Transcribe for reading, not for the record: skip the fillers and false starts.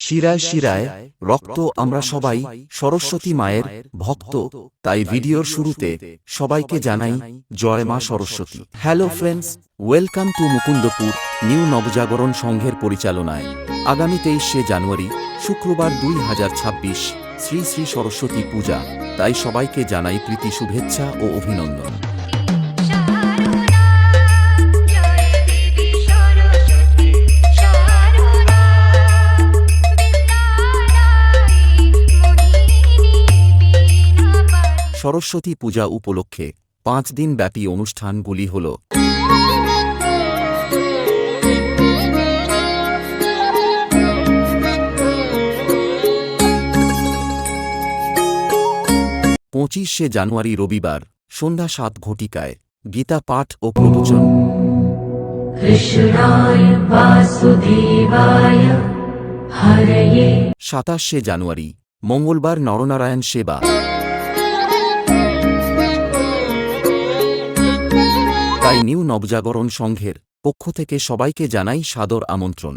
শিরায় শিরায় রক্ত। আমরা সবাই সরস্বতী মায়ের ভক্ত, তাই ভিডিওর শুরুতে সবাইকে জানাই জয় মা Saraswati. Hello friends, welcome to Mukundapur new Nabajagaran সংঘের পরিচালনায় আগামী 23শে জানুয়ারি শুক্রবার 2026 শ্রী শ্রী সরস্বতী পূজা। তাই সবাইকে জানাই প্রীতি শুভেচ্ছা ও অভিনন্দন। সরস্বতী পূজা উপলক্ষে 5 দিন ব্যাপী অনুষ্ঠানগুলি হল: 25শে জানুয়ারি রবিবার সন্ধ্যা 7 ঘটিকায় গীতা পাঠ ও প্রবচন। কৃষ্ণায় বাসুদেবায় হরয়ে। 27শে জানুয়ারি মঙ্গলবার নরনারায়ণ সেবা। তাই নিউ নবজাগরণ সংঘের পক্ষ থেকে সবাইকে জানাই সাদর আমন্ত্রণ।